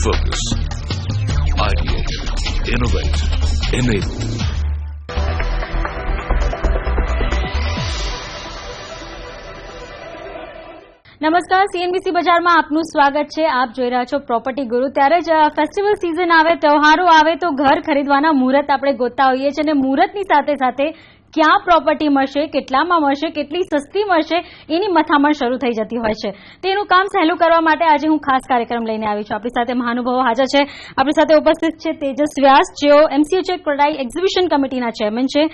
Focus. Ideate. Innovate. Enable. નમસ્કાર, CNBC બજારમાં આપનું સ્વાગત છે. આપ જોઈ રહ્યા છો પ્રોપર્ટી ગુરુ. ત્યારે જ ફેસ્ટિવલ સિઝન આવે, તહેવારો આવે તો ઘર ખરીદવાના મુહૂર્ત આપણે ગોતતા હોઈએ છીએ અને મુહૂર્તની સાથે સાથે ક્યાં પ્રોપર્ટી મળશે, કેટલામાં મળશે, કેટલી સસ્તી મળશે એની મથામણ શરૂ થઈ જતી હોય છે. તેનું કામ સહેલું કરવા માટે આજે હું ખાસ કાર્યક્રમ લઈને આવી છું. આપણી સાથે મહાનુભાવો હાજર છે. આપણી સાથે ઉપસ્થિત છે તેજસ વ્યાસ, જેઓ MCHA ક્રડાઈ એક્ઝિબિશન કમિટીના ચેરમેન છે.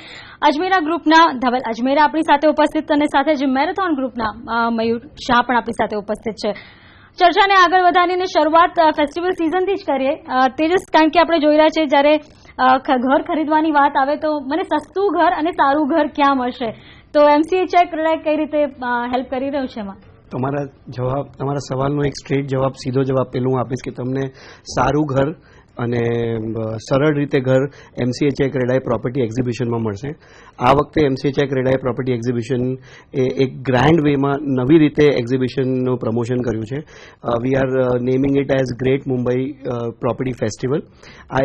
અજમેરા ગ્રુપના ધવલ અજમેરા આપણી સાથે ઉપસ્થિત અને સાથે જ મેરેથોન ગ્રુપના મયુર શાહ પણ આપણી સાથે ઉપસ્થિત છે. ચર્ચાને આગળ વધારીને શરૂઆત ફેસ્ટિવલ સિઝનથી જ કરીએ. તેજસ, કારણ કે આપણે જોઈ રહ્યા છીએ જ્યારે ઘર ખરીદવાની વાત આવે તો મને સસ્તું ઘર અને સારું ઘર ક્યાં મળશે, તો MCHA ક્રડાઈ કઈ રીતે હેલ્પ કરી રહ્યું છે એમાં? તમારા સવાલનો એક સ્ટ્રેટ જવાબ, સીધો જવાબ પેલું હું આપીશ કે તમને સારું ઘર અને સરળ રીતે ઘર MCHA ક્રડાઈ પ્રોપર્ટી એક્ઝિબિશનમાં મળશે. આ વખતે MCHA ક્રડાઈ પ્રોપર્ટી એક્ઝિબિશન એ એક ગ્રાન્ડ વેમાં નવી રીતે એક્ઝિબિશનનું પ્રમોશન કર્યું છે. We are naming it as great Mumbai property festival. આ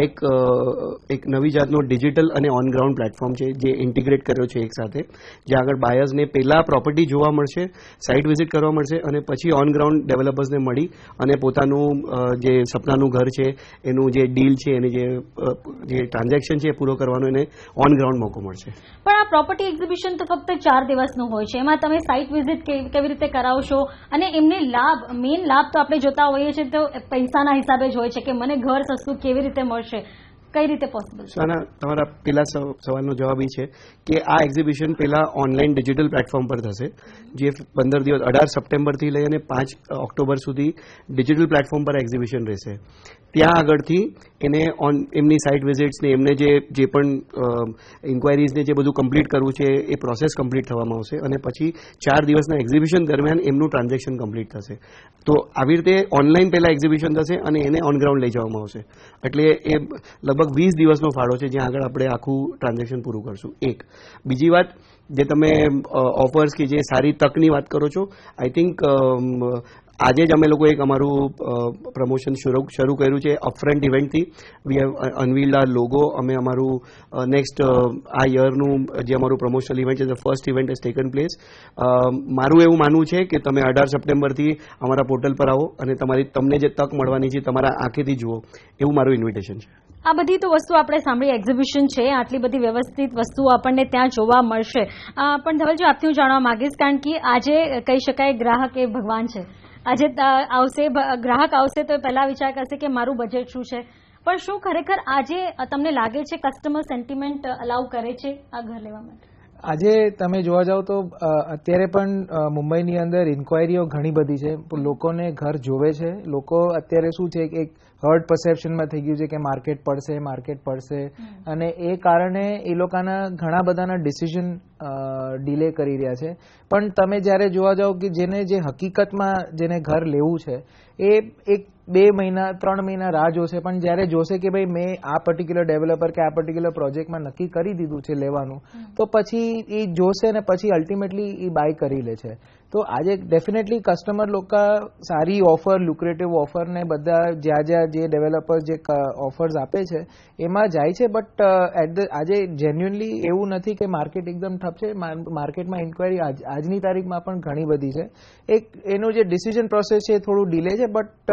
એક નવી જાતનો ડિજિટલ અને ઓન ગ્રાઉન્ડ પ્લેટફોર્મ છે જે ઇન્ટિગ્રેટ કર્યો છે એક સાથે, જ્યાં આગળ બાયર્સને પહેલાં પ્રોપર્ટી જોવા મળશે, સાઇટ વિઝિટ કરવા મળશે અને પછી ઓન ગ્રાઉન્ડ ડેવલપર્સને મળી અને પોતાનું જે સપનાનું ઘર છે એનું જે ડીલ છે, એની જે ટ્રાન્ઝેક્શન છે એ પૂરો કરવાનો એને ઓન ગ્રાઉન્ડ મોકો મળશે. પણ આ પ્રોપર્ટી એક્ઝિબિશન તો ફક્ત 4 દિવસનું હોય છે. એમાં તમે સાઇટ વિઝિટ કેવી રીતે કરાવશો અને એમને મેઇન લાભ તો આપણે જોતા હોઈએ છીએ તો પૈસાના હિસાબે જ હોય છે કે મને ઘર સસ્તું કેવી રીતે મળશે, કઈ રીતે પોસિબલ? તમારા પેલા સવાલનો જવાબ એ છે કે આ એક્ઝિબિશન પહેલા ઓનલાઈન ડિજિટલ પ્લેટફોર્મ પર થશે, જે 15 દિવસ 18 સપ્ટેમ્બરથી લઈ અને 5 ઓક્ટોબર સુધી ડિજિટલ પ્લેટફોર્મ પર એક્ઝિબિશન રહેશે. ત્યાં આગળથી એને એમની સાઇટ વિઝિટ્સને એમને જે પણ ઇન્ક્વાયરીઝને જે બધું કમ્પ્લીટ કરવું છે એ પ્રોસેસ કમ્પ્લીટ થવામાં આવશે અને પછી 4 દિવસના એક્ઝિબિશન દરમિયાન એમનું ટ્રાન્ઝેક્શન કમ્પ્લીટ થશે. તો આવી રીતે ઓનલાઈન પહેલાં એક્ઝિબિશન થશે અને એને ઓન ગ્રાઉન્ડ લઈ જવામાં આવશે. એટલે એ લગભગ 20 દિવસનો ફાળો છે જ્યાં આગળ આપણે આખું ટ્રાન્ઝેક્શન પૂરું કરશું. એક બીજી વાત, જે તમે ઓફર્સ કે જે સારી તકની વાત કરો છો, આઈ થિંક આજે જ અમે લોકો એક અમારું પ્રમોશન શરૂ કર્યું છે અપફ્રન્ટ ઇવેન્ટથી. We have unveiled our logo. અમે અમારું નેક્સ્ટ આ યરનું જે અમારું પ્રમોશનલ ઇવેન્ટ છે, the first event has taken place. મારું એવું માનવું છે કે તમે 18 સપ્ટેમ્બરથી અમારા પોર્ટલ પર આવો અને તમને જે તક મળવાની છે તમારા આંખેથી જુઓ, એવું મારું ઇન્વિટેશન છે. આ બધી તો વસ્તુ આપણે સાંભળી, એક્ઝિબિશન છે, આટલી બધી વ્યવસ્થિત વસ્તુઓ આપણને ત્યાં જોવા મળશે. પણ ધવલજી, આપથી હું જાણવા માંગીશ, કારણ કે આજે કહી શકાય ગ્રાહક એ ભગવાન છે. આજે ગ્રાહક આવશે તો પહેલા વિચાર કરશે કે મારું બજેટ શું છે, પણ શું ખરેખર આજે તમને લાગે છે કસ્ટમર સેન્ટિમેન્ટ અલાઉ કરે છે આ ઘર લેવા માટે? આજે તમે જોવા જાઓ તો અત્યારે પણ મુંબઈની અંદર ઇન્ક્વાયરીઓ ઘણી બધી છે. લોકોને ઘર જોવે છે. લોકો અત્યારે શું છે કે એક હર્ડ પરસેપ્શનમાં થઈ ગયું છે કે માર્કેટ પડશે અને એ કારણે એ લોકોના ઘણા બધાના ડિસિઝન ડિલે કરી રહ્યા છે. પણ તમે જ્યારે જોવા જાઓ કે જે હકીકતમાં જેને ઘર લેવું છે એ એક 2 મહિના 3 મહિના રાહ જોશે, પણ જ્યારે જોશે કે ભાઈ મેં આ પર્ટિક્યુલર ડેવલપર કે આ પર્ટિક્યુલર પ્રોજેક્ટમાં નક્કી કરી દીધું છે લેવાનું, તો પછી એ જોશે અને પછી અલ્ટિમેટલી એ બાય કરી લે છે. તો આજે ડેફિનેટલી કસ્ટમર લોકો સારી ઓફર, લુક્રેટિવ ઓફર ને બધા જ્યાં જે ડેવલપર્સ જે ઓફર્સ આપે છે એમાં જાય છે. બટ આજે જેન્યુઅનલી એવું નથી કે માર્કેટ એકદમ ઠપ છે. માર્કેટમાં ઇન્ક્વાયરી આજની તારીખમાં પણ ઘણી બધી છે. એનું જે ડિસિઝન પ્રોસેસ છે થોડું ડિલે છે, બટ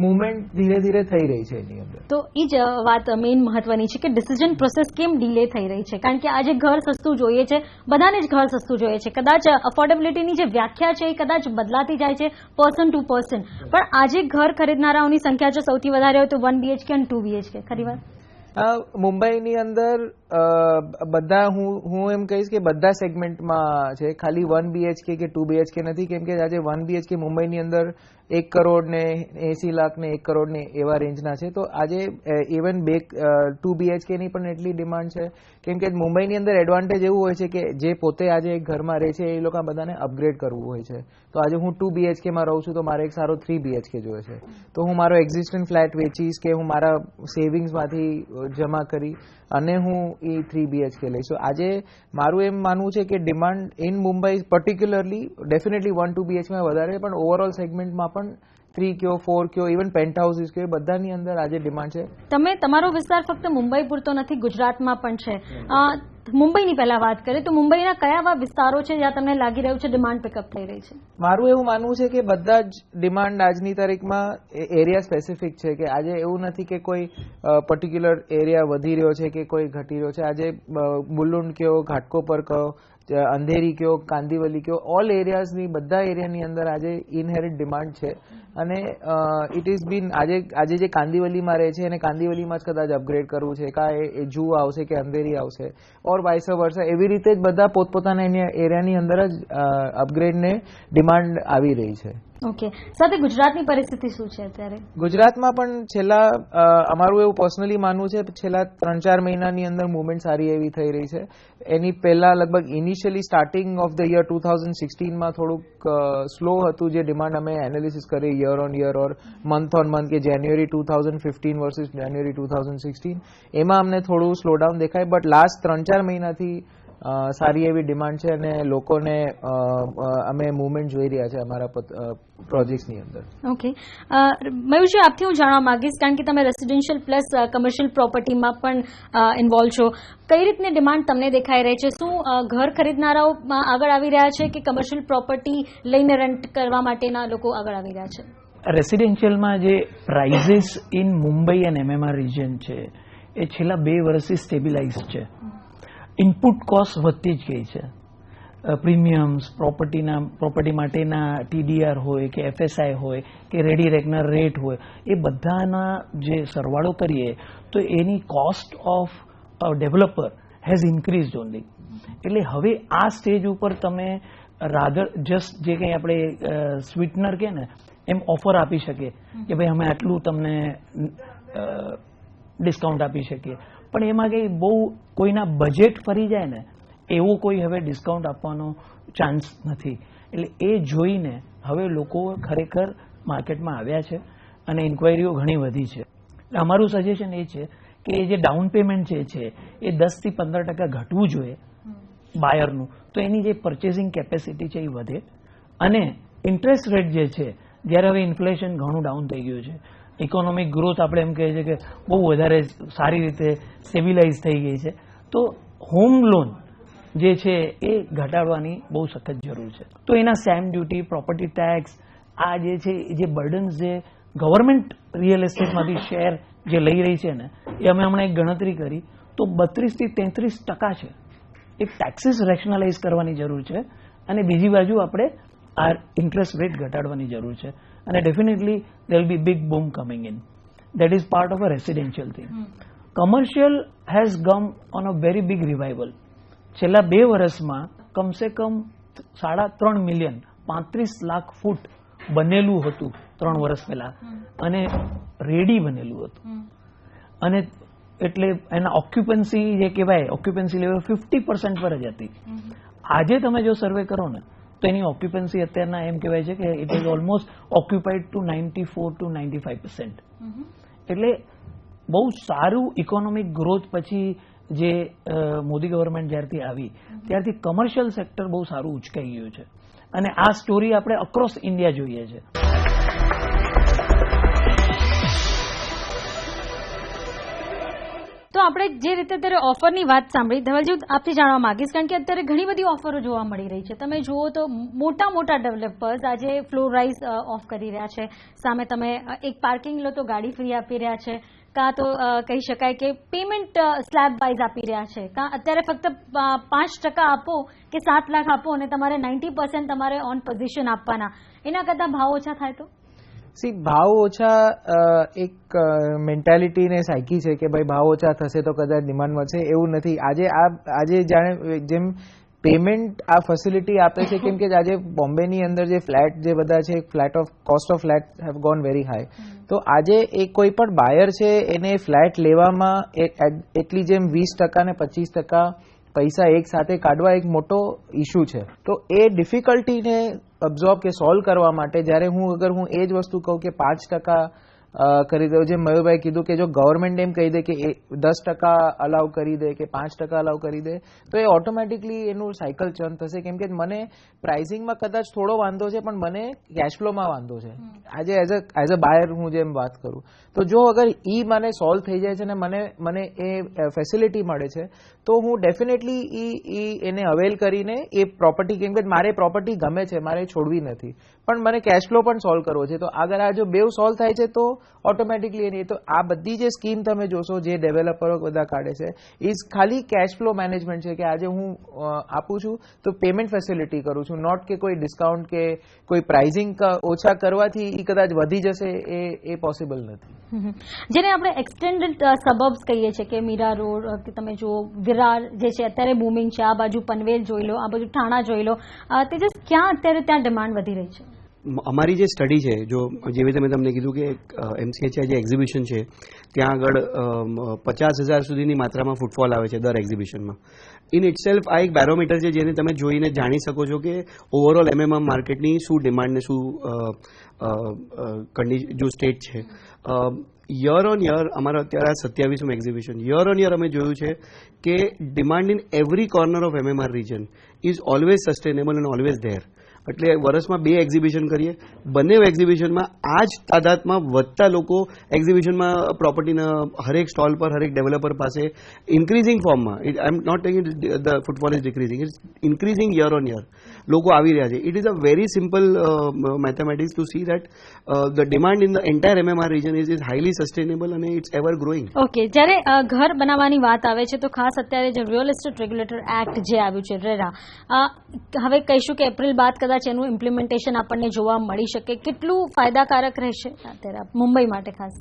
મુવમેન્ટ ધીરે ધીરે થઈ રહી છે એની અંદર. તો એ જ વાત મેઇન મહત્વની છે કે ડિસિઝન પ્રોસેસ કેમ ડિલે થઈ રહી છે, કારણ કે આજે ઘર સસ્તું જોઈએ છે, બધાને જ ઘર સસ્તું જોઈએ છે. કદાચ અફોર્ડેબિલિટીની જે વ્યાખ્યા છે એ કદાચ બદલાતી જાય છે પર્સન ટુ પર્સન, પણ આજે ઘર ખરીદનારાઓની સંખ્યા જો સૌથી વધારે હોય તો 1 BHK અને 2 BHK. ખરી વાત? મુંબઈની અંદર બધા હું એમ કહીશ કે બધા સેગમેન્ટમાં છે. ખાલી 1 BHK કે 2 BHK નથી, કેમ કે આજે 1 BHK મુંબઈની અંદર 1 કરોડ ને 80 લાખ ને 1 કરોડ ને એવા રેન્જના છે. તો આજે ઇવન 2 BHK ની પણ એટલી ડિમાન્ડ છે, કેમ કે મુંબઈની અંદર એડવાન્ટેજ એવું હોય છે કે જે પોતે આજે ઘરમાં રહે છે એ લોકો બધાને અપગ્રેડ કરવું હોય છે. તો આજે હું 2 BHK માં રહું છું તો મારે એક સારો 3 BHK જોઈએ છે, તો હું મારો એક્ઝિસ્ટિંગ ફ્લેટ વેચીશ કે હું મારા સેવિંગ્સમાંથી જમા કરી અને હું એ 3 BHK લઈશું. આજે મારું એમ માનવું છે કે demand in Mumbai particularly definitely 1-2 BHK માં વધારે, પણ ઓવરઓલ સેગમેન્ટમાં પણ 3 કયો 4 કયો ઇવન પેન્ટ હાઉસીસ કયો બધાની અંદર આજે ડિમાન્ડ છે. તમે તમારો વિસ્તાર ફક્ત મુંબઈ પૂરતો નથી, ગુજરાતમાં પણ છે. મુંબઈની પહેલા વાત કરીએ તો મુંબઈના કયા એવા વિસ્તારો છે જ્યાં તમને લાગી રહ્યું છે ડિમાન્ડ પિકઅપ થઈ રહી છે? મારું એવું માનવું છે કે બધા જ ડિમાન્ડ આજની તારીખમાં એરિયા સ્પેસિફિક છે, કે આજે એવું નથી કે કોઈ પર્ટિક્યુલર એરિયા વધી રહ્યો છે કે કોઈ ઘટી રહ્યો છે. આજે બુલુંડ કયો, ઘાટકોપર કયો, અંધેરી કયો, કાંદીવલી કયો, ઓલ એરિયાઝની બધા એરિયાની અંદર આજે ઇનહેરિટ ડિમાન્ડ છે. અને ઇટ ઇઝ બીન આજે જે કાંદીવલીમાં રહે છે એને કાંદીવલીમાં જ કદાચ અપગ્રેડ કરવું છે, કાં એ જૂ આવશે કે અંધેરી આવશે, ઓર વાઇસ વર્સા. એવી રીતે જ બધા પોતપોતાના એરિયાની અંદર જ અપગ્રેડને ડિમાન્ડ આવી રહી છે. ઓકે, સાથે ગુજરાતની પરિસ્થિતિ શું છે અત્યારે? ગુજરાતમાં પણ છેલ્લા અમારું એવું પર્સનલી માનવું છે છેલ્લા 3-4 મહિનાની અંદર મુવમેન્ટ સારી એવી થઈ રહી છે. એની પહેલા લગભગ initially starting of the year 2016માં થોડુંક સ્લો હતું જે ડિમાન્ડ અમે એનાલિસિસ કરી year on year or month on month, કે જાન્યુઆરી 2015 વર્સિસ જાન્યુઆરી 2016, એમાં અમને થોડું સ્લોડાઉન દેખાય. બટ લાસ્ટ 3-4 મહિનાથી સારી એવી ડિમાન્ડ છે અને લોકોને અમે મુવમેન્ટ જોઈ રહ્યા છે અમારા પ્રોજેક્ટ્સની અંદર. ઓકે, મયુરજી, આપથી હું જાણવા માંગીશ, કારણ કે તમે રેસિડેન્શિયલ પ્લસ કમર્શિયલ પ્રોપર્ટીમાં પણ ઇન્વોલ્વ છો, કઈ રીતની ડિમાન્ડ તમને દેખાઈ રહી છે? શું ઘર ખરીદનારાઓ આગળ આવી રહ્યા છે કે કમર્શિયલ પ્રોપર્ટી લઈને રેન્ટ કરવા માટેના લોકો આગળ આવી રહ્યા છે? રેસિડેન્શિયલમાં જે prices in Mumbai and MMR region છે એ છેલ્લા 2 વર્ષથી સ્ટેબિલાઇઝ છે. ઇનપુટ કોસ્ટ વધતી જ ગઈ છે. પ્રીમિયમ્સ, પ્રોપર્ટી માટેના TDR હોય કે FSI હોય કે રેડી રેકનર રેટ હોય, એ બધાના જે સરવાળો કરીએ તો એની cost of developer has increased only. એટલે હવે આ સ્ટેજ ઉપર તમે રાધર જસ્ટ જે કંઈ આપણે સ્વીટનર કે ને એમ ઓફર આપી શકીએ કે ભાઈ અમે આટલું તમને ડિસ્કાઉન્ટ આપી શકીએ, પણ એમાં કંઈ બહુ કોઈના બજેટ ફરી જાય ને એવું કોઈ હવે ડિસ્કાઉન્ટ આપવાનો ચાન્સ નથી. એટલે એ જોઈને હવે લોકો ખરેખર માર્કેટમાં આવ્યા છે અને ઇન્ક્વાયરીઓ ઘણી વધી છે. અમારું સજેશન એ છે કે એ જે ડાઉન પેમેન્ટ છે એ 10 થી 15% ઘટવું જોઈએ બાયરનું, તો એની જે પરચેસિંગ કેપેસિટી છે એ વધે. અને ઇન્ટરેસ્ટ રેટ જે છે, જ્યારે હવે ઇન્ફ્લેશન ઘણું ડાઉન થઈ ગયું છે, ઇકોનોમિક ગ્રોથ આપણે એમ કહીએ છીએ કે બહુ વધારે સારી રીતે સ્ટેબિલાઇઝ થઈ ગઈ છે, તો હોમ લોન જે છે એ ઘટાડવાની બહુ સખત જરૂર છે. તો એના સ્ટેમ્પ ડ્યુટી, પ્રોપર્ટી ટેક્સ, આ જે છે જે બર્ડન્સ જે ગવર્મેન્ટ રિયલ એસ્ટેટમાંથી શેર જે લઈ રહી છે ને, એ અમે હમણાં એક ગણતરી કરી તો 32 થી 33% છે. એક ટેક્સીસ રેશનલાઇઝ કરવાની જરૂર છે અને બીજી બાજુ આપણે આ ઇન્ટરેસ્ટ રેટ ઘટાડવાની જરૂર છે. અને definitely there will be big boom coming in. That is part of a residential thing. Commercial has come on a very big revival. છેલ્લા 2 વર્ષમાં કમસે કમ 3.5 મિલિયન 35 લાખ ફૂટ બનેલું હતું 3 વર્ષ પહેલા, અને રેડી બનેલું હતું. અને એટલે એના ઓક્યુપન્સી જે કહેવાય, ઓક્યુપન્સી લેવલ 50% પર જ હતી. આજે તમે જો સર્વે કરો ને તો એની ઓક્યુપન્સી અત્યારના એમ કહેવાય છે કે it is almost occupied to 94 to 95%. એટલે બહુ સારું ઇકોનોમિક ગ્રોથ પછી જે મોદી ગવર્મેન્ટ જ્યારથી આવી ત્યારથી કમર્શિયલ સેક્ટર બહુ સારું ઉચકાઈ ગયું છે. અને આ સ્ટોરી આપણે અક્રોસ ઇન્ડિયા જોઈએ છે. તો આપણે જે રીતે અત્યારે ઓફરની વાત સાંભળી, ધવલજી આપથી જાણવા માંગીશ, કારણ કે અત્યારે ઘણી બધી ઓફરો જોવા મળી રહી છે. તમે જુઓ તો મોટા મોટા ડેવલપર્સ આજે ફ્લોર રાઇઝ ઓફ કરી રહ્યા છે. સામે તમે એક પાર્કિંગ લો તો ગાડી ફ્રી આપી રહ્યા છે, કાં તો કહી શકાય કે પેમેન્ટ સ્લેબ વાઇઝ આપી રહ્યા છે, કાં અત્યારે ફક્ત 5% આપો કે 7 લાખ આપો અને તમારે 90% તમારે ઓન પોઝિશન આપવાના. એના કરતાં ભાવ ઓછા થાય તો? ભાવ ઓછા એક મેન્ટાલિટી ને સાયકી છે કે ભાઈ ભાવ ઓછા થશે તો કદાચ ડિમાન્ડ વધશે, એવું નથી. આજે જાણે જેમ પેમેન્ટ આ ફેસિલિટી આપે છે, કેમ કે આજે બોમ્બેની અંદર જે ફ્લેટ જે બધા છે, cost of flat have gone very high. તો આજે એક કોઈ પણ બાયર છે એને ફ્લેટ લેવામાં એટલી જેમ 20% ને 25% પૈસા એક સાથે કાઢવા એક મોટો ઇશ્યુ છે. તો એ ડિફિકલ્ટીને અબ્ઝોર્બ કે સોલ્વ કરવા માટે જ્યારે અગર હું એ જ વસ્તુ કહું કે 5% કરી દો. જે મયુરભાઈ કીધું કે જો ગવર્મેન્ટ એમ કહી દે કે 10% અલાઉ કરી દે કે 5% અલાઉ કરી દે તો એ ઓટોમેટિકલી એનું સાયકલ ચર્ન થશે. કેમ કે મને પ્રાઇસિંગમાં કદાચ થોડો વાંધો છે પણ મને કેશ ફ્લોમાં વાંધો છે. આજે એઝ અ બાયર હું જેમ વાત કરું તો જો અગર મને સોલ્વ થઈ જાય છે અને મને એ ફેસિલિટી મળે છે તો હું ડેફિનેટલી એને અવેલ કરીને એ પ્રોપર્ટી, કેમ કે મારે પ્રોપર્ટી ગમે છે, મારે છોડવી નથી, પણ મને કેશ ફ્લો પણ સોલ્વ કરવો છે. તો આગળ આ જો બેવ સોલ્વ થાય છે તો ઓટોમેટિકલી એની તો આ બધી જે સ્કીમ તમે જોશો જે ડેવલપરો બધા કાઢે છે એ ખાલી કેશ ફ્લો મેનેજમેન્ટ છે કે આજે હું આપું છું તો પેમેન્ટ ફેસિલિટી કરું છું, નોટ કે કોઈ ડિસ્કાઉન્ટ કે કોઈ પ્રાઇઝિંગ ઓછા કરવાથી એ કદાચ વધી જશે એ પોસિબલ નથી. જેને આપણે એક્સટેન્ડેડ સબર્બ્સ કહીએ છીએ કે મીરા રોડ કે તમે જુઓ વિરાર જે છે અત્યારે બૂમિંગ છે, આ બાજુ પનવેલ જોઈ લો, આ બાજુ ઠાણા જોઈ લો, તેજસ ક્યાં અત્યારે ત્યાં ડિમાન્ડ વધી રહી છે? અમારી જે સ્ટડી છે, જો જેવી રીતે મેં તમને કીધું કે MCHI જે એક્ઝિબિશન છે ત્યાં આગળ 50,000 સુધીની માત્રામાં ફૂટફોલ આવે છે દર એક્ઝિબિશનમાં. ઇન ઇટસેલ્ફ આ એક બેરોમીટર છે જેને તમે જોઈને જાણી શકો છો કે ઓવરઓલ MMM માર્કેટની શું ડિમાન્ડ ને શું જો સ્ટેટ છે. યર ઓન યર અમારા અત્યારે 27મું એક્ઝિબિશન, યર ઓન યર અમે જોયું છે કે demand in every corner of MMR region is always sustainable and always there. એટલે વર્ષમાં 2 એક્ઝિબિશન કરીએ, બંને એક્ઝિબિશનમાં આ જ તાદાદમાં વધતા લોકો એક્ઝિબિશનમાં પ્રોપર્ટીના હરેક સ્ટોલ પર હરેક ડેવલપર પાસે ઇન્ક્રીઝિંગ ફોર્મમાં, I am not taking the footfall is decreasing, it's increasing year on year લોકો આવી રહ્યા છે. It is a very simple mathematics to see that the demand in the entire MMR region is highly sustainable અને it's ever growing. Okay, જ્યારે ઘર બનાવવાની વાત આવે છે તો ખાસ અત્યારે જે રિયલ એસ્ટેટ રેગ્યુલેટર એક્ટ જે આવ્યું છે રેરા, હવે કહીશું કે એપ્રિલ બાદ કદાચ એનું ઇમ્પ્લિમેન્ટેશન આપણને જોવા મળી શકે, કેટલું ફાયદાકારક રહેશે અત્યારે મુંબઈ માટે ખાસ?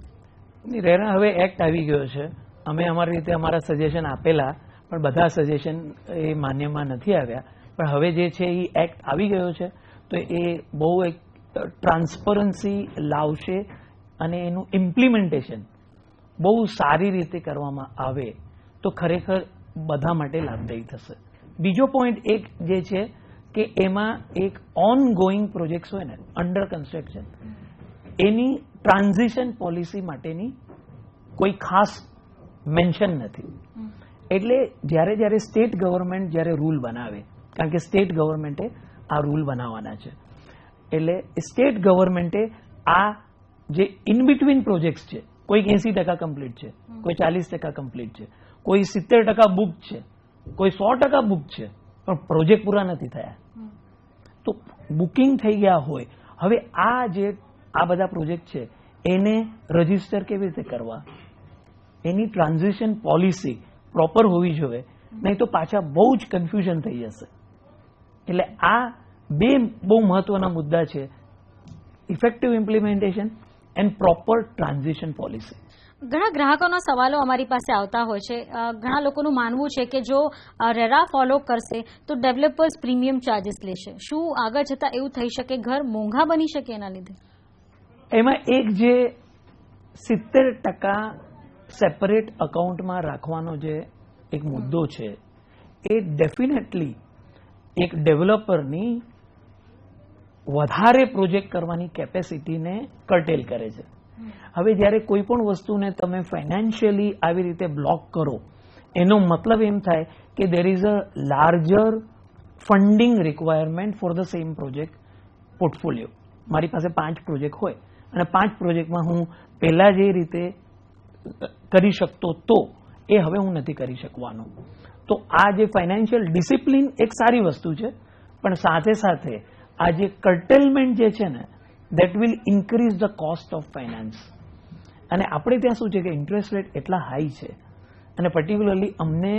રેરા હવે એક્ટ આવી ગયો છે, અમે અમારી રીતે અમારા સજેશન આપેલા પણ બધા સજેશન એ માન્યમાં નથી આવ્યા, પણ હવે જે છે એ એક્ટ આવી ગયો છે તો એ બહુ એક ટ્રાન્સપરન્સી લાવશે અને એનું ઇમ્પ્લિમેન્ટેશન બહુ સારી રીતે કરવામાં આવે તો ખરેખર બધા માટે લાભદાયી થશે. બીજો પોઈન્ટ એક જે છે કે એમાં એક ઓન ગોઈંગ પ્રોજેક્ટ્સ હોય ને અંડર કન્સ્ટ્રક્શન, એની ટ્રાન્ઝિશન પોલિસી માટેની કોઈ ખાસ મેન્શન નથી. એટલે જ્યારે સ્ટેટ ગવર્મેન્ટ જ્યારે રૂલ બનાવે, કારણ કે સ્ટેટ ગવર્મેન્ટે આ રૂલ બનાવવાના છે, એટલે સ્ટેટ ગવર્મેન્ટે આ જે ઇન બિટવીન પ્રોજેક્ટ્સ છે, કોઈક 80% કમ્પ્લીટ છે, કોઈ 40% કમ્પ્લીટ છે, કોઈ 70% બુક છે, કોઈ 100% બુક છે, પણ પ્રોજેક્ટ પૂરા નથી થયા. તો બુકિંગ થઈ ગયા હોય, હવે આ બધા પ્રોજેક્ટ છે એને રજીસ્ટર કેવી રીતે કરવા, એની ટ્રાન્ઝિશન પોલિસી પ્રોપર હોવી જોઈએ, નહીં તો પાછા બહુ જ કન્ફ્યુઝન થઈ જશે. એટલે આ 2 બહુ મહત્વના મુદ્દા છે, effective implementation and proper transition policy. ઘણા ગ્રાહકોના સવાલો અમારી પાસે આવતા હોય છે. ઘણા લોકોનું માનવું છે કે જો રેરા ફોલો કરશે તો ડેવલપર્સ પ્રીમિયમ ચાર્જીસ લેશે. શું આગળ જતાં એવું થઈ શકે, ઘર મોંઘા બની શકે એના લીધે? એમાં એક જે 70% સેપરેટ અકાઉન્ટમાં રાખવાનો જે એક મુદ્દો છે એ ડેફિનેટલી એક ડેવલપરની વધારે પ્રોજેક્ટ કરવાની કેપેસિટીને કર્ટેલ કરે છે. હવે જ્યારે કોઈ પણ વસ્તુને તમે ફાઇનાન્શિયલી આવી રીતે બ્લોક કરો, એનો મતલબ એમ થાય કે there is a larger funding requirement for the same project portfolio. મારી પાસે 5 પ્રોજેક્ટ હોય અને 5 પ્રોજેક્ટમાં હું પહેલા જે રીતે કરી શકતો તો એ હવે હું નથી કરી શકવાનો. તો આ જે ફાઇનાન્શિયલ ડિસિપ્લિન એક સારી વસ્તુ છે, પણ સાથે સાથે આ જે કર્ટેલમેન્ટ જે છે ને that will increase the cost of finance. અને આપણે ત્યાં શું છે કે ઇન્ટરેસ્ટ રેટ એટલા હાઈ છે, અને પર્ટિક્યુલરલી અમને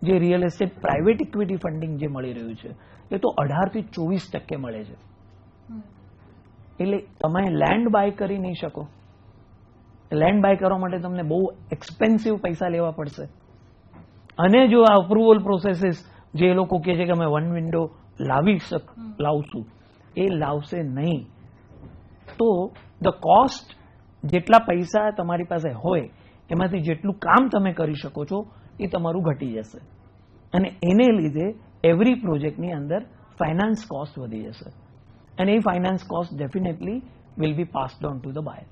જે real estate private equity funding જે મળી રહ્યું છે એ તો 18 થી 24% મળે છે. એટલે તમે લેન્ડ બાય કરી નહીં શકો. લેન્ડ બાય કરવા માટે તમને બહુ એક્સપેન્સિવ પૈસા લેવા પડશે, અને જો આ અપ્રુવલ પ્રોસેસીસ જે એ લોકો કહે છે કે અમે 1 વિન્ડો લાવશું, એ લાવશે નહીં. તો ધ કોસ્ટ, જેટલા પૈસા તમારી પાસે હોય એમાંથી જેટલું કામ તમે કરી શકો છો એ તમારું ઘટી જશે, અને એને લીધે એવરી પ્રોજેક્ટની અંદર ફાઇનાન્સ કોસ્ટ વધી જશે, અને એ finance cost definitely will be passed on to the buyer.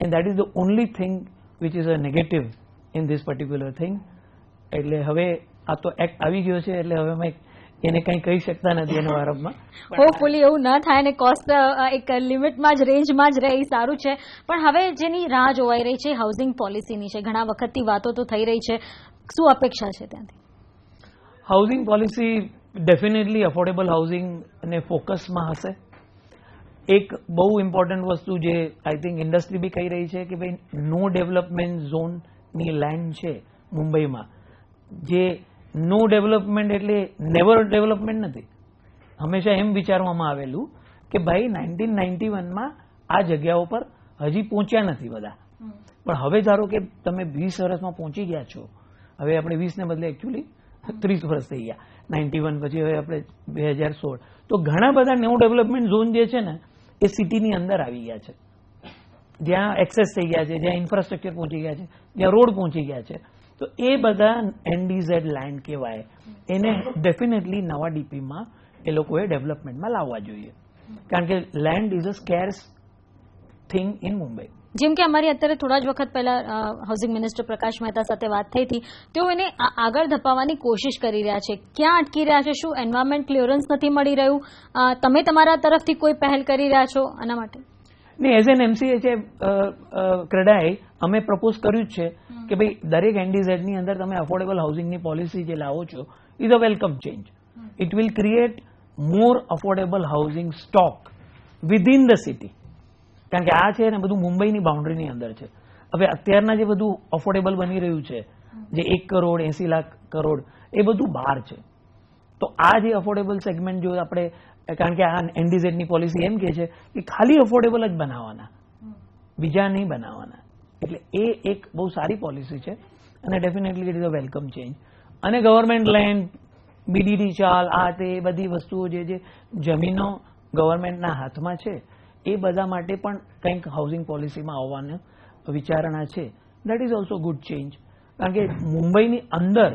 And that is the only thing which is a negative in this particular thing. એટલે હવે આ તો એક્ટ આવી ગયો છે એટલે હવે અમે એને કંઈ કહી શકતા નથી એના બારામાં. હોપફુલી એવું ન થાય અને કોસ્ટ એક લિમિટમાં જ રેન્જમાં જ રહે એ સારું છે. પણ હવે જેની રાહ જોવાઈ રહી છે હાઉસિંગ પોલિસીની છે. ઘણા વખતથી વાતો તો થઈ રહી છે, શું અપેક્ષા છે ત્યાંથી? હાઉસિંગ પોલિસી ડેફિનેટલી અફોર્ડેબલ હાઉસિંગને ફોકસમાં હશે. એક બહુ ઇમ્પોર્ટન્ટ વસ્તુ જે આઈ થિંક ઇન્ડસ્ટ્રી બી કહી રહી છે કે ભાઈ નો ડેવલપમેન્ટ ઝોનની લેન્ડ છે મુંબઈમાં, જે નો ડેવલપમેન્ટ એટલે નેવર ડેવલપમેન્ટ નથી. હંમેશા એમ વિચારવામાં આવેલું કે ભાઈ 1991માં આ જગ્યાઓ પર હજી પહોંચ્યા નથી બધા, પણ હવે ધારો કે તમે 20 વર્ષમાં પહોંચી ગયા છો. હવે આપણે 20 ને બદલે એકચ્યુઅલી 30 વર્ષ થઈ ગયા. 91 પછી હવે આપણે 2016. તો ઘણા બધા ન્યૂ ડેવલપમેન્ટ ઝોન જે છે ને એ સિટીની અંદર આવી ગયા છે, જ્યાં એક્સેસ થઈ ગયા છે, જ્યાં ઇન્ફ્રાસ્ટ્રક્ચર પહોંચી ગયા છે, જ્યાં રોડ પહોંચી ગયા છે. તો એ બધા એનડીઝેડ લેન્ડ કહેવાય, એને ડેફિનેટલી નવા ડીપીમાં એ લોકોએ ડેવલપમેન્ટમાં લાવવા જોઈએ, કારણ કે land is a scarce thing in Mumbai. જેમ કે અમારી અત્યારે થોડા જ વખત પહેલા હાઉસિંગ મિનિસ્ટર પ્રકાશ મહેતા સાથે વાત થઈ હતી, તેઓ એને આગળ ધપાવવાની કોશિશ કરી રહ્યા છે. ક્યાં અટકી રહ્યા છે? શું એન્વાયરમેન્ટ ક્લિયરન્સ નથી મળી રહ્યું? તમે તમારા તરફથી કોઈ પહેલ કરી રહ્યા છો આના માટે? નહીં, એઝ એન MCH ક્રેડાએ અમે પ્રપોઝ કર્યું જ છે કે ભાઈ દરેક એનડીઝેડની અંદર તમે અફોર્ડેબલ હાઉસિંગની પોલિસી જે લાવો છો is a welcome change. It will create more affordable housing stock within the city, કારણ કે આ છે ને બધું મુંબઈની બાઉન્ડ્રીની અંદર છે. હવે અત્યારના જે બધું અફોર્ડેબલ બની રહ્યું છે, જે 1 કરોડ 80 લાખ કરોડ, એ બધું બહાર છે. તો આ જે અફોર્ડેબલ સેગમેન્ટ જો આપણે, કારણ કે આ એનડીઝેડની પોલિસી એમ કહે છે કે ખાલી અફોર્ડેબલ જ બનાવવાના, બીજા નહીં બનાવવાના. એટલે એ એક બહુ સારી પોલિસી છે અને definitely it is a welcome change. અને ગવર્મેન્ટ લેન્ડ, બીડીડી ચાલ, આ તે બધી વસ્તુઓ જે જમીનો ગવર્મેન્ટના હાથમાં છે એ બધા માટે પણ કંઈક હાઉસિંગ પોલિસીમાં આવવાના વિચારણા છે. That is also good change, કારણ કે મુંબઈની અંદર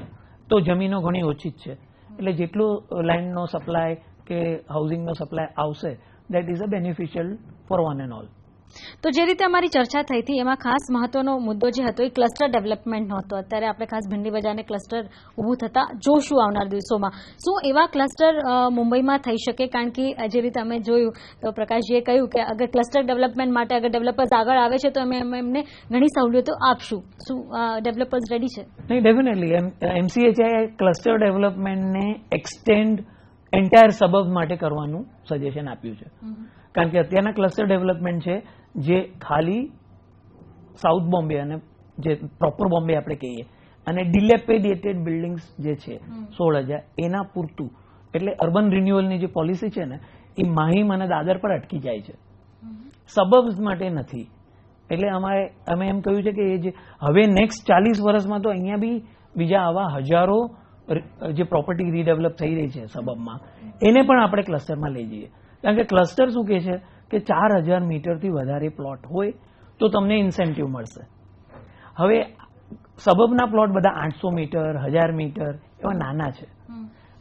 તો જમીનો ઘણી ઓછી જ છે, એટલે જેટલો લેન્ડનો સપ્લાય કે હાઉસિંગનો સપ્લાય આવશે that is a beneficial for one and all. તો જે રીતે અમારી ચર્ચા થઈ હતી એમાં ખાસ મહત્વનો મુદ્દો જે હતો એ ક્લસ્ટર ડેવલપમેન્ટનો હતો. અત્યારે આપણે ખાસ ભીંડી બજારને ક્લસ્ટર ઊભું થતા જોશું આવનાર દિવસોમાં. શું એવા ક્લસ્ટર મુંબઈમાં થઈ શકે? કારણ કે જે રીતે અમે જોયું તો પ્રકાશજીએ કહ્યું કે અગર ક્લસ્ટર ડેવલપમેન્ટ માટે અગર ડેવલપર્સ આગળ આવે છે તો અમે એમને ઘણી સવલતો આપશું. શું ડેવલપર્સ રેડી છે? નહીં, ડેફિનેટલી MCHએ ક્લસ્ટર ડેવલપમેન્ટને એક્સટેન્ડ એન્ટાયર સબર્બ માટે કરવાનું સજેશન આપ્યું છે, કારણ કે અત્યારના ક્લસ્ટર ડેવલપમેન્ટ છે જે ખાલી સાઉથ બોમ્બે અને જે પ્રોપર બોમ્બે આપણે કહીએ અને ડિલેપેડિએટેડ બિલ્ડિંગ્સ જે છે 16,000 એના પૂરતું, એટલે અર્બન રિન્યુઅલની જે પોલિસી છે ને એ માહિમ અને દાદર પર અટકી જાય છે, સબર્બ્સ માટે નથી. એટલે અમે એમ કહ્યું છે કે એ જે હવે નેક્સ્ટ 40 વર્ષમાં તો અહીંયા બી બીજા આવા હજારો જે પ્રોપર્ટી રીડેવલપ થઈ રહી છે સબર્બમાં, એને પણ આપણે ક્લસ્ટરમાં લઈ જઈએ. કારણ કે ક્લસ્ટર શું કહે છે કે 4,000 મીટરથી વધારે પ્લોટ હોય તો તમને ઇન્સેન્ટિવ મળશે. હવે સબર્બના પ્લોટ બધા 800 મીટર 1000 મીટર એવા નાના છે.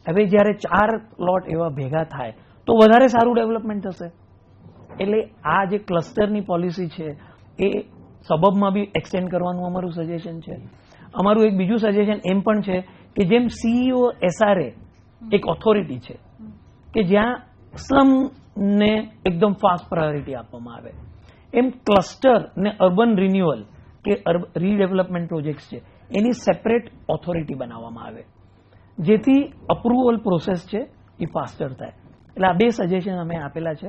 હવે જ્યારે 4 પ્લોટ એવા ભેગા થાય તો વધારે સારું ડેવલપમેન્ટ થશે. એટલે આ જે ક્લસ્ટરની પોલિસી છે એ સબર્બમાં બી એક્સટેન્ડ કરવાનું અમારું સજેશન છે. અમારું એક બીજું સજેશન એમ પણ છે કે જેમ CEO SRA એક ઓથોરિટી છે કે જ્યાં સ્લમને એકદમ ફાસ્ટ પ્રાયોરિટી આપવામાં આવે, એમ ક્લસ્ટર ને અર્બન રિન્યુઅલ કે રીડેવલપમેન્ટ પ્રોજેક્ટ્સ છે એની સેપરેટ ઓથોરિટી બનાવવામાં આવે, જેથી અપ્રુવલ પ્રોસેસ છે એ ફાસ્ટર થાય. એટલે આ 2 સજેશન અમે આપેલા છે.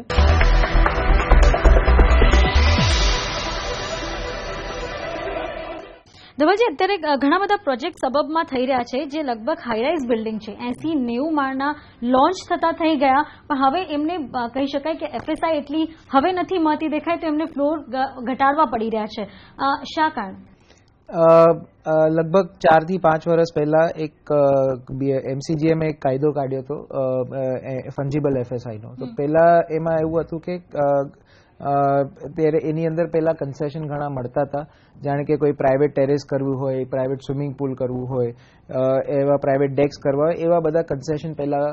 ધવલજી, અત્યારે ઘણા બધા પ્રોજેક્ટ સબર્બમાં થઈ રહ્યા છે જે લગભગ હાઈરાઇઝ બિલ્ડિંગ છે, 80-90 માળના લોન્ચ થતા થઈ ગયા, પણ હવે એમને કહી શકાય કે FSI એટલી હવે નથી મળતી દેખાય તો એમને ફ્લોર ઘટાડવા પડી રહ્યા છે. શા કારણે? લગભગ 4 થી 5 વર્ષ પહેલા એક MCGM એક કાયદો કાઢ્યો હતો ફંજીબલ FSI નો. તો પહેલા એમાં એવું હતું કે ત્યારે એની અંદર પહેલા કન્સેશન ઘણા મળતા હતા, જાણે કે કોઈ પ્રાઇવેટ ટેરેસ કરવું હોય, પ્રાઇવેટ સ્વિમિંગ પુલ કરવું હોય, એવા પ્રાઇવેટ ડેક્સ કરવા હોય, એવા બધા કન્સેશન પહેલા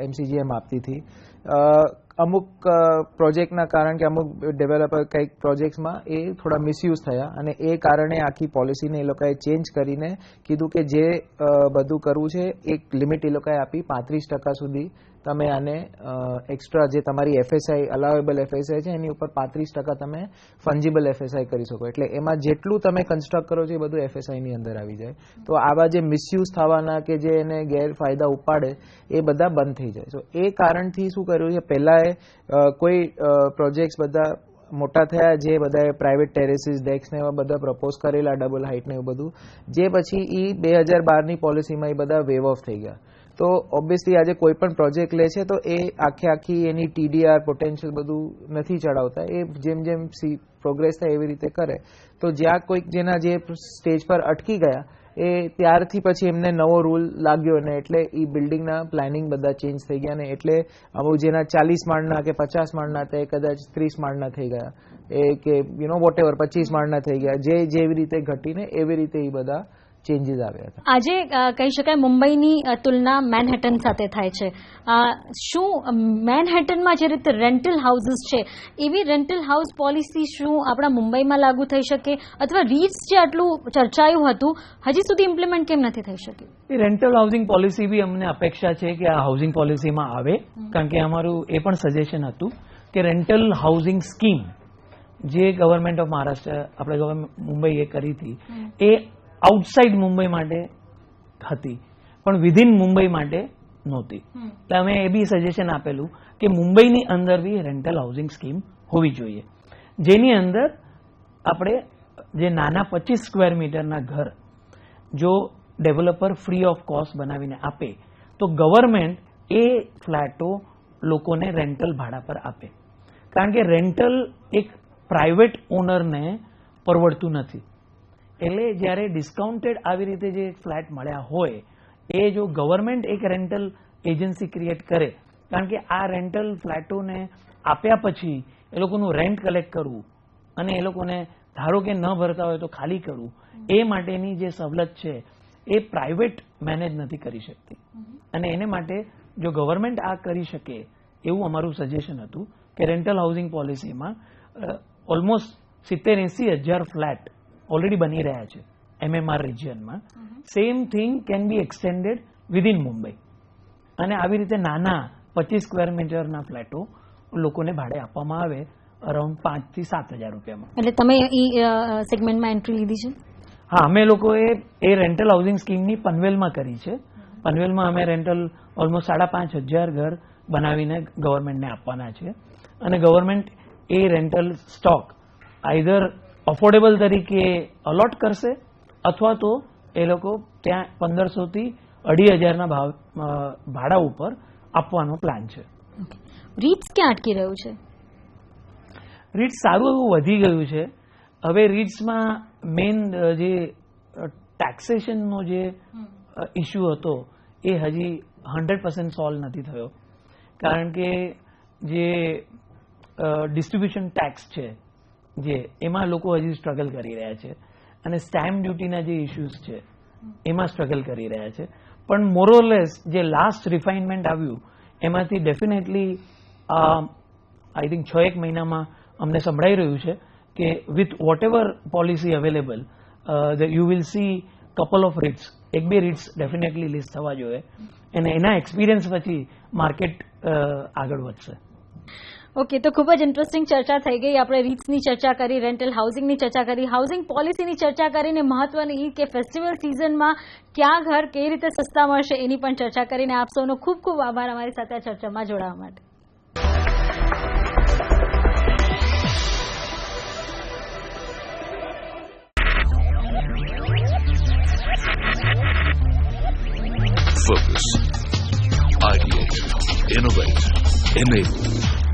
MCGM આપતી હતી. અમુક પ્રોજેક્ટના કારણ કે અમુક ડેવલપર કંઈક પ્રોજેક્ટ્સમાં એ થોડા મિસયુઝ થયા અને એ કારણે આખી પોલિસીને એ લોકોએ ચેન્જ કરીને કીધું કે જે બધું કરવું છે એક લિમિટ એ લોકોએ આપી 35% સુધી તમે આને એક્સ્ટ્રા જે તમારી એફએસઆઈ અલાવેબલ એફએસઆઈ છે એની ઉપર 35% તમે ફંજીબલ એફએસઆઈ કરી શકો. એટલે એમાં જેટલું તમે કન્સ્ટ્રક્ટ કરો છો એ બધું એફએસઆઈની અંદર આવી જાય. તો આવા જે મિસયુઝ થવાના કે જે એને ગેરફાયદા ઉપાડે એ બધા બંધ થઈ જાય. સો એ કારણથી શું કર્યું છે, પહેલાં કોઈ પ્રોજેક્ટ્સ બધા મોટા થયા જે બધાએ પ્રાઇવેટ ટેરેસીસ ડેક્સ ને એવા બધા પ્રપોઝ કરેલા ડબલ હાઇટ ને એવું બધું, જે પછી એ 2012ની પોલિસીમાં એ બધા વેવ ઓફ થઈ ગયા. તો ઓબ્વિયસલી આજે કોઈ પણ પ્રોજેક્ટ લે છે તો એ આખી એની ટીડીઆર પોટેન્શિયલ બધું નથી ચડાવતા. એ જેમ જેમ પ્રોગ્રેસ થાય એવી રીતે કરે. તો જ્યાં કોઈક જેના જે સ્ટેજ પર અટકી ગયા એ ત્યારથી પછી એમને નવો રૂલ લાગ્યો ને એટલે એ બિલ્ડિંગના પ્લાનિંગ બધા ચેન્જ થઈ ગયા ને એટલે અમુક જેના 40 માળના કે 50 માળના તે કદાચ 30 માળના થઈ ગયા, એ કે વોટેવર 25 માળના થઈ ગયા. જેવી રીતે ઘટીને એવી રીતે એ બધા ચેન્જીસ આવ્યા હતા. આજે કહી શકાય મુંબઈની તુલના મેનહેટન સાથે થાય છે. શું મેનહેટનમાં જે રીતે રેન્ટલ હાઉસીસ છે એવી રેન્ટલ હાઉસ પોલિસી શું આપણા મુંબઈમાં લાગુ થઈ શકે, અથવા રીટ્સ જે આટલું ચર્ચાયું હતું હજી સુધી ઇમ્પ્લિમેન્ટ કેમ નથી થઈ શક્યું? એ રેન્ટલ હાઉસિંગ પોલિસી બી અમને અપેક્ષા છે કે આ હાઉસિંગ પોલિસીમાં આવે, કારણ કે અમારું એ પણ સજેશન હતું કે રેન્ટલ હાઉસિંગ સ્કીમ જે ગવર્મેન્ટ ઓફ મહારાષ્ટ્ર આપણે મુંબઈએ કરી હતી એ આઉટસાઇડ મુંબઈ માટે હતી પણ વિધિન મુંબઈ માટે નહોતી. એટલે અમે એ બી સજેશન આપેલું કે મુંબઈની અંદર બી રેન્ટલ હાઉસિંગ સ્કીમ હોવી જોઈએ, જેની અંદર આપણે જે નાના 25 સ્ક્વેર મીટરના ઘર જો ડેવલપર ફ્રી ઓફ કોસ્ટ બનાવીને આપે તો ગવર્મેન્ટ એ ફ્લેટો લોકોને રેન્ટલ ભાડા પર આપે. કારણ કે રેન્ટલ એક પ્રાઇવેટ ઓનરને પરવડતું નથી. એટલે જ્યારે ડિસ્કાઉન્ટેડ આવી રીતે જે ફ્લેટ મળ્યા હોય એ જો ગવર્મેન્ટ એક રેન્ટલ એજન્સી ક્રિએટ કરે, કારણ કે આ રેન્ટલ ફ્લેટોને આપ્યા પછી એ લોકોનું રેન્ટ કલેક્ટ કરવું અને એ લોકોને ધારો કે ન ભરતા હોય તો ખાલી કરવું, એ માટેની જે સવલત છે એ પ્રાઇવેટ મેનેજ નથી કરી શકતી. અને એને માટે જો ગવર્મેન્ટ આ કરી શકે એવું અમારું સજેશન હતું કે રેન્ટલ હાઉસિંગ પોલિસીમાં ઓલમોસ્ટ 70-80 હજાર ફ્લેટ ઓલરેડી બની રહ્યા છે MMR રિજિયનમાં. Same thing can be extended within Mumbai અને આવી રીતે નાના 25 સ્ક્વેર મીટરના ફ્લેટો લોકોને ભાડે આપવામાં આવે અરાઉન્ડ 5 થી 7 હજાર રૂપિયામાં. એટલે તમે એ સેગમેન્ટમાં એન્ટ્રી લીધી છે? હા, અમે લોકોએ એ રેન્ટલ હાઉસિંગ સ્કીમની પનવેલમાં કરી છે. પનવેલમાં અમે રેન્ટલ ઓલમોસ્ટ 5,500 ઘર બનાવીને ગવર્મેન્ટને આપવાના છે અને ગવર્મેન્ટ એ રેન્ટલ સ્ટોક આઈધર અફોર્ડેબલ તરીકે અલોટ કરશે અથવા તો એ લોકો ત્યાં 1,500 થી 2,500 ભાડા ઉપર આપવાનો પ્લાન છે. રીટ્સ ક્યાં અટકી રહ્યું છે? રીટ્સ સારું એવું વધી ગયું છે. હવે રીટ્સમાં મેઇન જે ટેક્સેશનનો જે ઇસ્યુ હતો એ હજી 100% સોલ્વ નથી થયો, કારણ કે જે ડિસ્ટ્રીબ્યુશન ટેક્સ છે જે એમાં લોકો હજી સ્ટ્રગલ કરી રહ્યા છે અને સ્ટેમ્પ ડ્યુટીના જે ઇસ્યુઝ છે એમાં સ્ટ્રગલ કરી રહ્યા છે. પણ મોરઓરલેસ જે લાસ્ટ રિફાઇનમેન્ટ આવ્યું એમાંથી ડેફિનેટલી આઈ થિંક 6-1 મહિનામાં અમને સંભળાઈ રહ્યું છે કે with whatever policy available you will see couple of REITs, 1-2 REITs definitely list થવા જોઈએ અને એના એક્સપિરિયન્સ પછી માર્કેટ આગળ વધશે. ઓકે, તો ખૂબ જ ઇન્ટરેસ્ટિંગ ચર્ચા થઈ ગઈ. આપણે રીટ્સની ચર્ચા કરી, રેન્ટલ હાઉસિંગની ચર્ચા કરી, હાઉસિંગ પોલિસીની ચર્ચા કરીને મહત્વની એ કે ફેસ્ટિવલ સિઝનમાં ક્યાં ઘર કેવી રીતે સસ્તા મળશે એની પણ ચર્ચા કરીને આપ સૌનો ખૂબ ખૂબ આભાર અમારી સાથે આ ચર્ચામાં જોડાવા માટે. Focus, ideate, innovate, enable.